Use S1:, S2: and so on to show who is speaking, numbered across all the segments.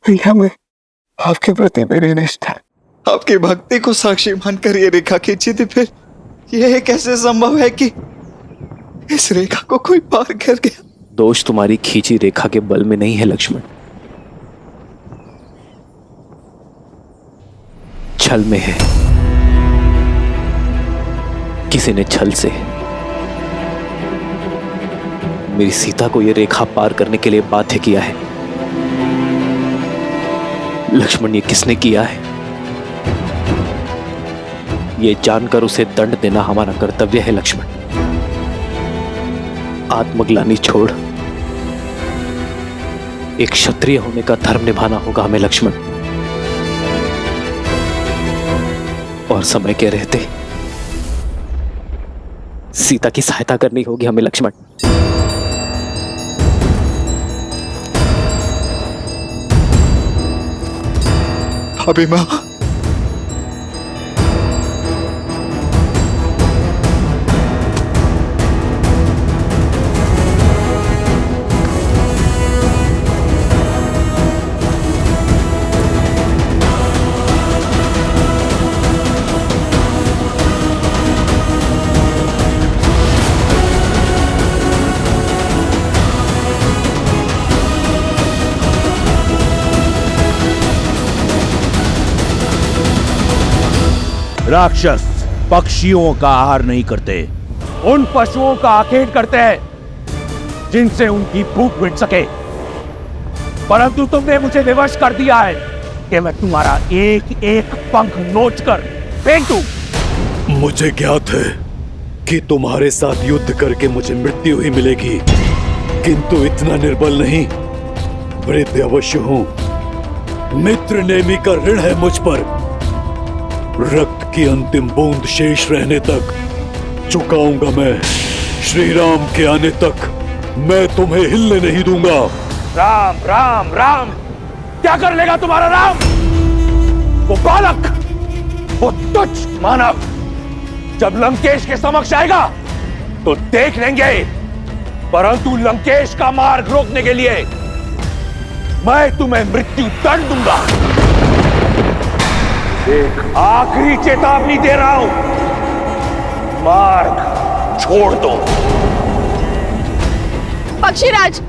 S1: भैया मैं आपके प्रति मेरी निष्ठा, आपकी भक्ति को साक्षी मानकर ये रेखा खींची थी, फिर यह कैसे संभव है कि इस रेखा को कोई पार कर गया?
S2: दोष तुम्हारी खींची रेखा के बल में नहीं है लक्ष्मण, छल में है। किसी ने छल से मेरी सीता को यह रेखा पार करने के लिए बाध्य किया है। लक्ष्मण, ये किसने किया है? ये जानकर उसे दंड देना हमारा कर्तव्य है लक्ष्मण। आत्मग्लानि छोड़ एक क्षत्रिय होने का धर्म निभाना होगा हमें लक्ष्मण, और समय के रहते सीता की सहायता करनी होगी हमें लक्ष्मण।
S1: अभिमा,
S3: राक्षस पक्षियों का आहार नहीं करते, उन पशुओं का आखेट करते हैं जिनसे उनकी भूख मिट सके। परंतु तुमने मुझे विवश कर दिया है कि मैं तुम्हारा एक एक पंख नोच कर फेंक दूं।
S4: मुझे ज्ञात है कि तुम्हारे साथ युद्ध करके मुझे मृत्यु ही मिलेगी, किंतु इतना निर्बल नहीं, वृद्ध अवश्य हूं। मित्र नेमी का ऋण है मुझ पर। रक्त की अंतिम बूंद शेष रहने तक चुकाऊंगा मैं। श्री राम के आने तक मैं तुम्हें हिलने नहीं दूंगा।
S3: राम राम राम, क्या कर लेगा तुम्हारा राम? वो बालक, वो तुच्छ मानव जब लंकेश के समक्ष आएगा तो देख लेंगे, परंतु लंकेश का मार्ग रोकने के लिए मैं तुम्हें मृत्यु दंड दूंगा। एक आखिरी चेतावनी दे रहा हूं, मार्ग छोड़ दो।
S5: पक्षीराज,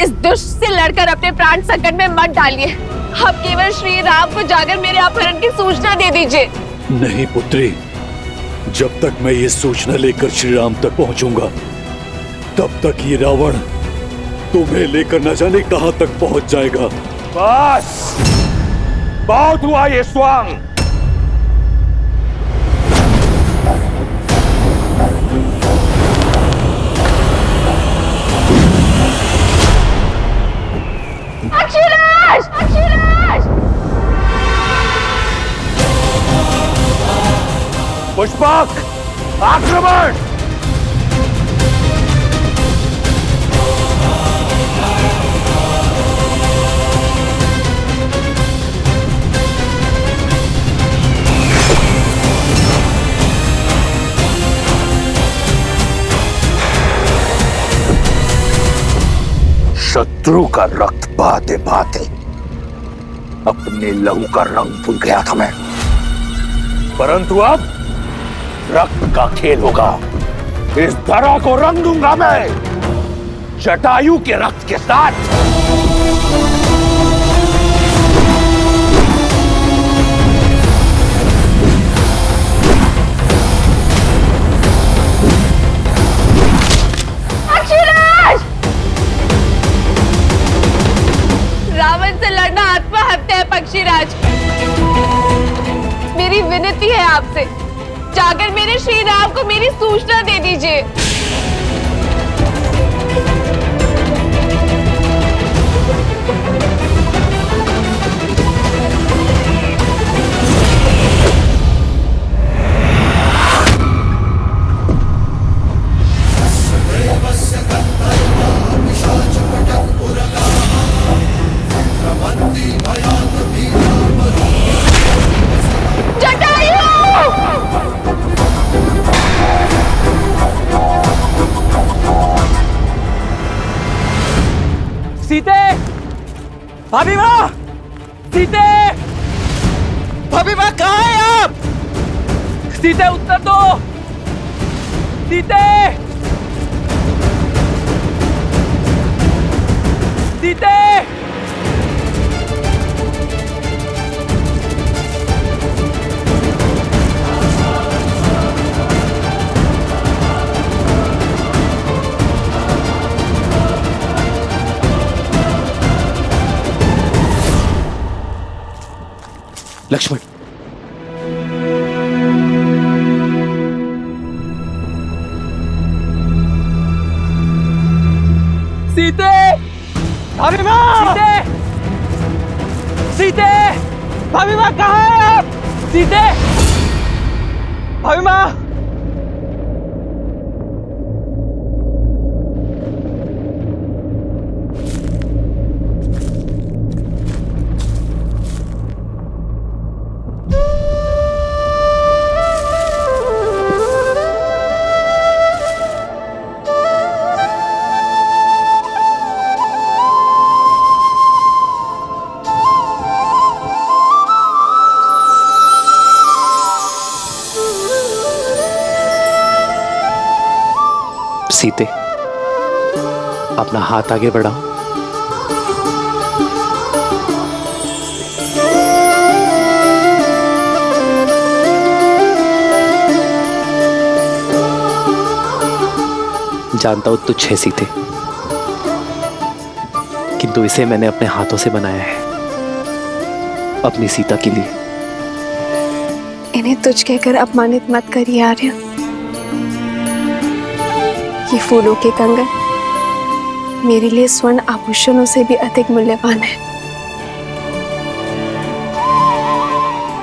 S5: इस दुष्ट से लड़कर अपने प्राण संकट में मत डालिए। अब केवल श्री राम को जाकर मेरे अपहरण की सूचना दे दीजिए।
S4: नहीं पुत्री, जब तक मैं ये सूचना लेकर श्री राम तक पहुंचूंगा तब तक ये रावण तुम्हें लेकर न जाने कहां तक पहुंच जाएगा।
S3: बस बहुत हुआ ये स्वांग।
S5: पक्षीराज! पक्षीराज!
S3: पुष्पक, आक्रमण!
S6: शत्रु का रक्त बहाते बहाते अपने लहू का रंग भूल गया था मैं,
S3: परंतु अब रक्त का खेल होगा। इस धरा को रंग दूंगा मैं जटायु के रक्त के साथ।
S5: रावण से लड़ना आत्महत्या है पक्षीराज। मेरी विनती है आपसे, जाकर मेरे श्री राम को मेरी सूचना दे दीजिए।
S7: सीते, अभिमा,
S3: सीते!
S1: भाभी माँ कहाँ है आप?
S3: सीते उत्तर दो! सीते! सीते!
S2: लक्ष्मण,
S3: सीते! भाभी माँ! सीते! सीते! भाभी माँ कहाँ है आप? सीते! भाभी माँ!
S2: सीते, अपना हाथ आगे बढ़ाओ। जानता हूं तुच्छ है सीते, किंतु इसे मैंने अपने हाथों से बनाया है, अपनी सीता के लिए।
S5: इन्हें तुझ कहकर अपमानित मत करिए आर्य। ये फूलों के कंगन मेरे लिए स्वर्ण आभूषणों से भी अधिक मूल्यवान है,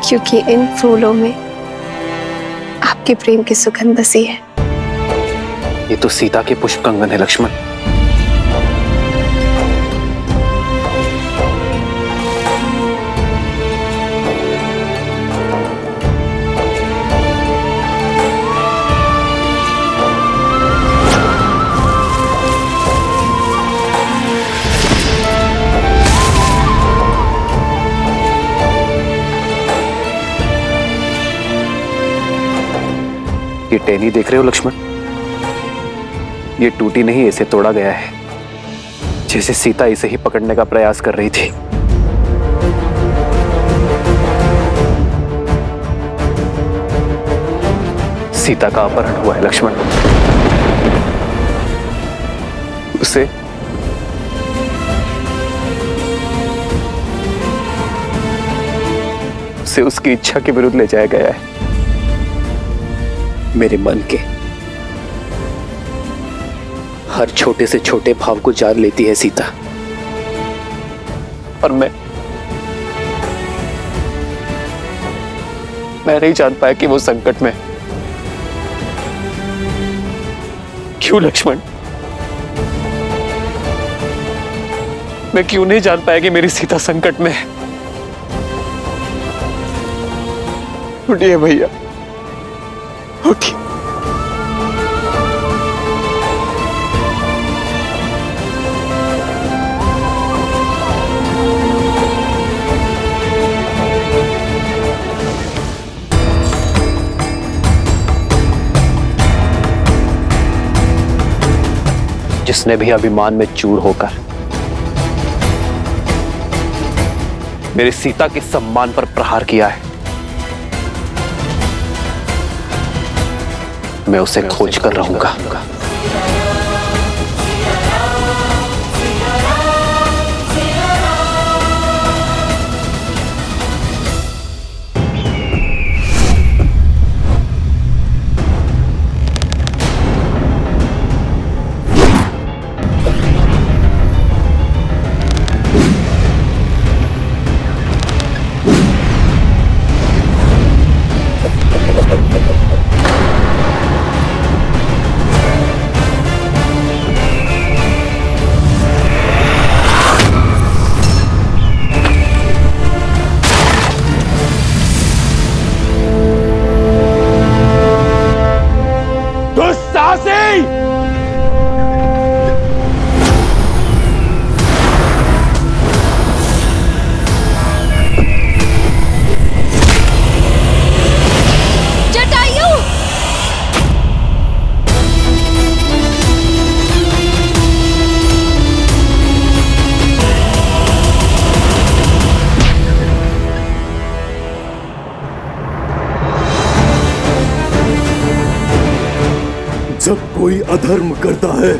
S5: क्योंकि इन फूलों में आपके प्रेम की सुगंध बसी है।
S2: ये तो सीता के पुष्प कंगन है लक्ष्मण। ये टहनी देख रहे हो लक्ष्मण? ये टूटी नहीं, इसे तोड़ा गया है, जैसे सीता इसे ही पकड़ने का प्रयास कर रही थी। सीता का अपहरण हुआ है लक्ष्मण। उसे उसकी इच्छा के विरुद्ध ले जाया गया है। मेरे मन के हर छोटे से छोटे भाव को जान लेती है सीता, और मैं नहीं जान पाया कि वो संकट में। क्यों लक्ष्मण? मैं क्यों नहीं जान पाया कि मेरी सीता संकट में है?
S1: उठिए भैया, उठिए।
S2: जिसने भी अभिमान में चूर होकर मेरी सीता के सम्मान पर प्रहार किया है, मैं उसे खोज कर रहूंगा।
S4: कोई अधर्म करता है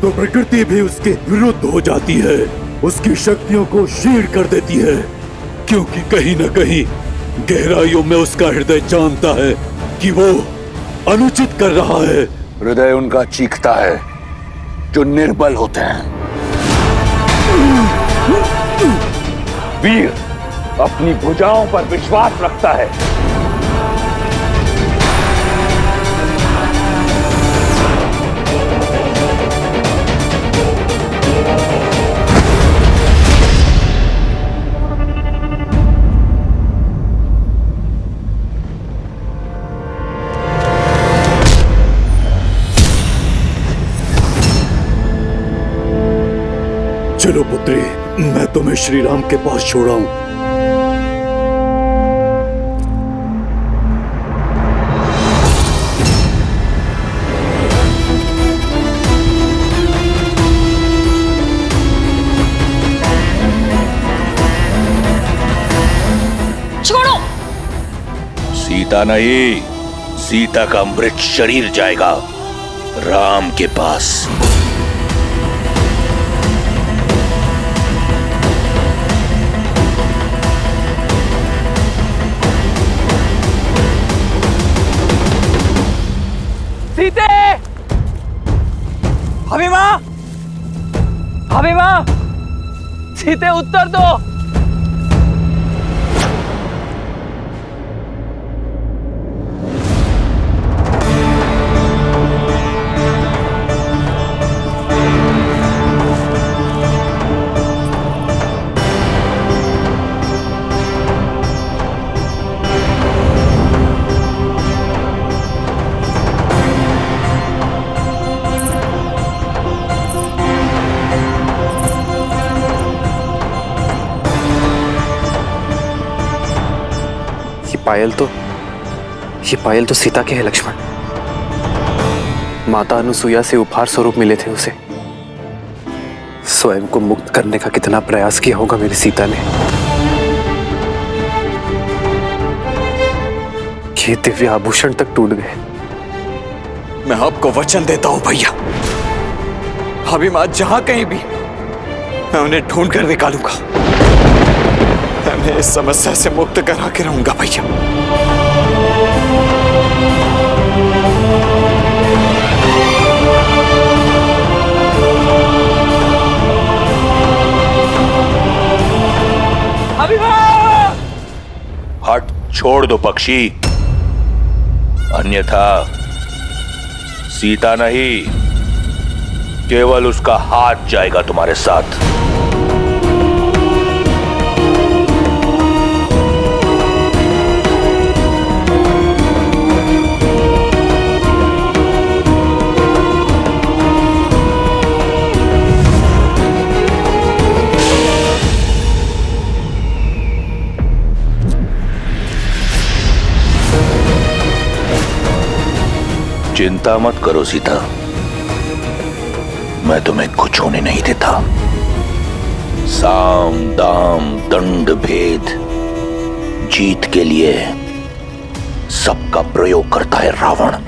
S4: तो प्रकृति भी उसके विरुद्ध हो जाती है, उसकी शक्तियों को क्षीण कर देती है, क्योंकि कहीं न कहीं गहराइयों में उसका हृदय जानता है कि वो अनुचित कर रहा है।
S6: हृदय उनका चीखता है जो निर्बल होते हैं।
S3: वीर अपनी भुजाओं पर विश्वास रखता है।
S4: चलो पुत्री, मैं तुम्हें श्री राम के पास छोड़ाऊं।
S5: छोड़ो।
S6: सीता नहीं, सीता का मृत शरीर जाएगा राम के पास।
S3: सीते! भाभी माँ! भाभी माँ! सीते उत्तर दो!
S2: ये पायल तो सीता के है लक्ष्मण। माता अनुसुईया से उपहार स्वरूप मिले थे उसे। स्वयं को मुक्त करने का कितना प्रयास किया होगा मेरी सीता ने। ये दिव्य आभूषण तक टूट गए।
S1: मैं आपको वचन देता हूं भैया, भाभी माँ जहां कहीं भी, मैं उन्हें ढूंढ कर निकालूंगा। मैं उन्हें इस समस्या से मुक्त करा के रहूंगा भैया।
S6: हट छोड़ दो पक्षी, अन्यथा सीता नहीं केवल उसका हाथ जाएगा तुम्हारे साथ। चिंता मत करो सीता, मैं तुम्हें कुछ होने नहीं देता। साम दाम दंड भेद जीत के लिए सबका प्रयोग करता है रावण।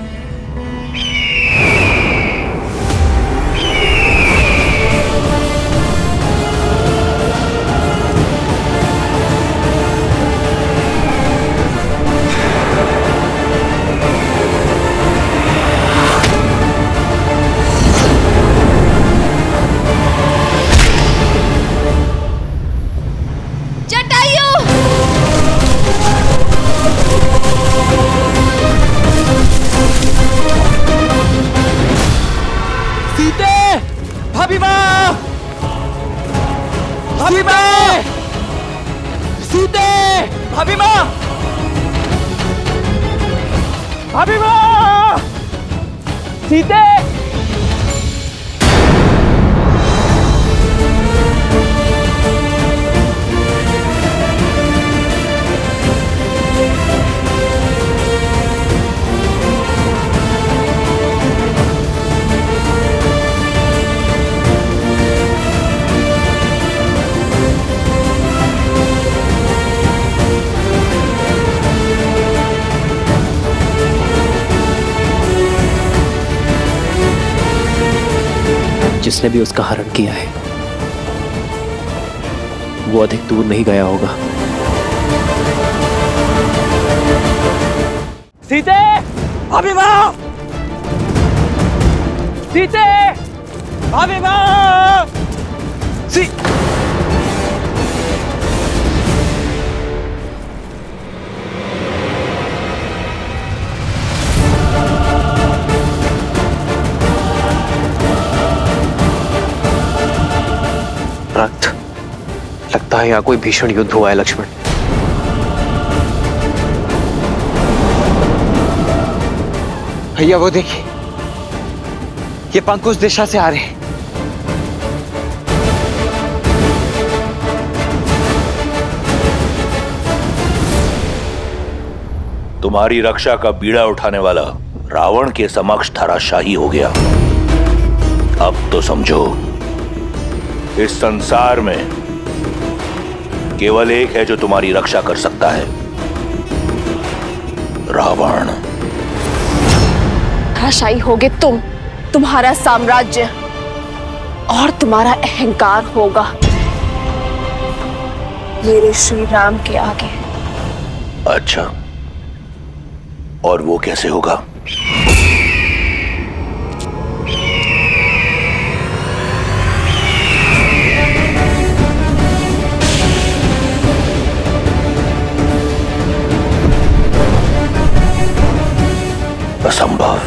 S3: भाभी माँ! भाभी माँ! सीते! भाभी माँ! भाभी माँ! सीते!
S2: जिसने भी उसका हरण किया है वो अधिक दूर नहीं गया होगा।
S3: सीते, अभी माँ, सीते, अभी माँ,
S2: रक्त, लगता है यहाँ कोई भीषण युद्ध हुआ है लक्ष्मण।
S1: भैया वो देखिए, ये पंख उस दिशा से आ रहे हैं।
S6: तुम्हारी रक्षा का बीड़ा उठाने वाला रावण के समक्ष धराशाही हो गया। अब तो समझो, इस संसार में केवल एक है जो तुम्हारी रक्षा कर सकता है, रावण।
S5: धराशायी होगे तुम, तुम्हारा साम्राज्य और तुम्हारा अहंकार होगा मेरे श्री राम के आगे।
S6: अच्छा, और वो कैसे होगा? असंभव।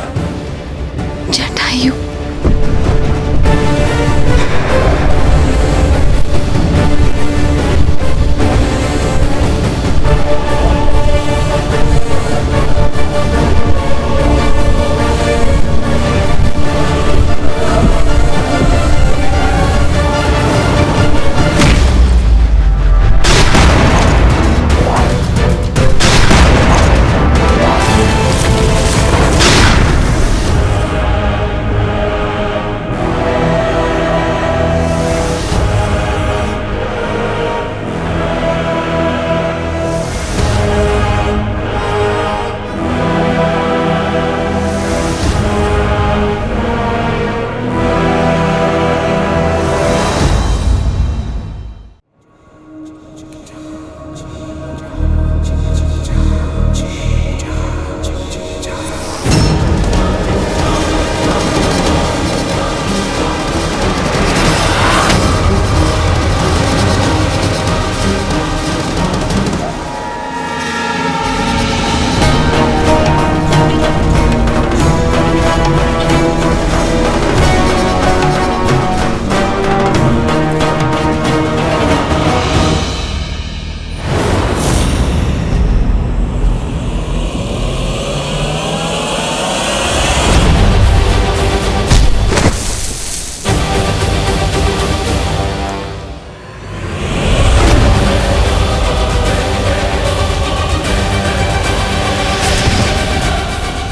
S5: जटायु,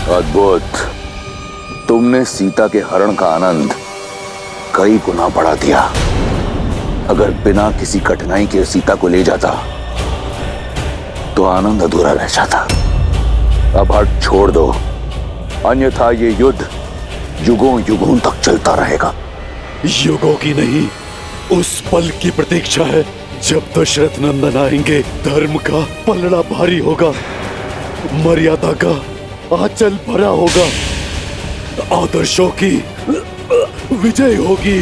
S6: अद्भुत। तुमने सीता के हरण का आनंद कई गुना बढ़ा दिया। अगर बिना किसी कठिनाई के सीता को ले जाता तो आनंद अधूरा रह जाता। अब हट छोड़ दो, अन्यथा ये युद्ध युगों युगों तक चलता रहेगा।
S4: युगों की नहीं, उस पल की प्रतीक्षा है जब दशरथ नंदन आएंगे। धर्म का पलड़ा भारी होगा, मर्यादा का आंचल भरा होगा, आदर्शों की विजय होगी।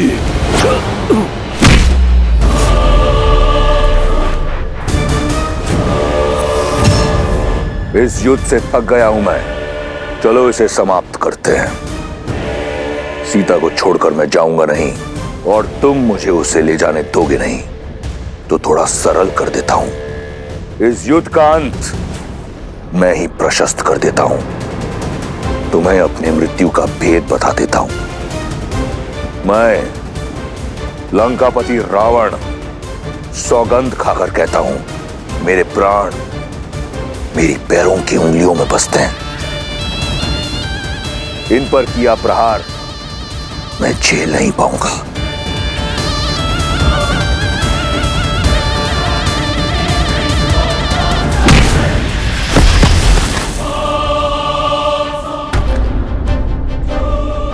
S6: इस युद्ध से थक गया हूं मैं। चलो इसे समाप्त करते हैं। सीता को छोड़कर मैं जाऊंगा नहीं, और तुम मुझे उसे ले जाने दोगे नहीं। तो थोड़ा सरल कर देता हूं। इस युद्ध का अंत मैं ही प्रशस्त कर देता हूं। तुम्हें अपनी मृत्यु का भेद बता देता हूं। मैं लंकापति रावण सौगंध खाकर कहता हूं, मेरे प्राण मेरी पैरों की उंगलियों में बसते हैं। इन पर किया प्रहार मैं झेल नहीं पाऊंगा।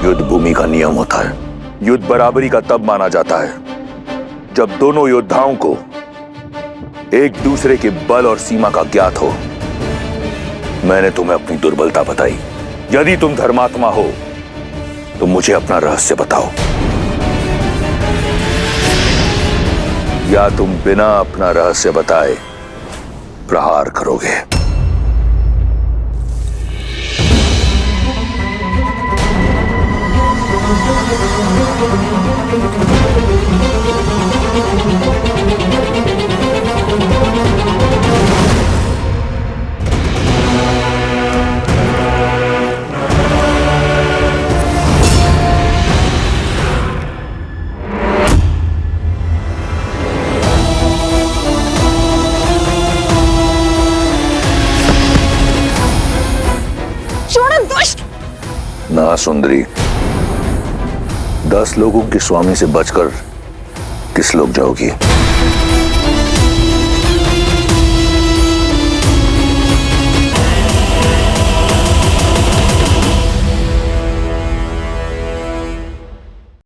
S6: युद्ध भूमि का नियम होता है, युद्ध बराबरी का तब माना जाता है जब दोनों योद्धाओं को एक दूसरे के बल और सीमा का ज्ञात हो। मैंने तुम्हें अपनी दुर्बलता बताई। यदि तुम धर्मात्मा हो तो मुझे अपना रहस्य बताओ, या तुम बिना अपना रहस्य बताए प्रहार करोगे। ना सुंदरी, 10 लोगों के स्वामी से बचकर किस लोग जाओगी?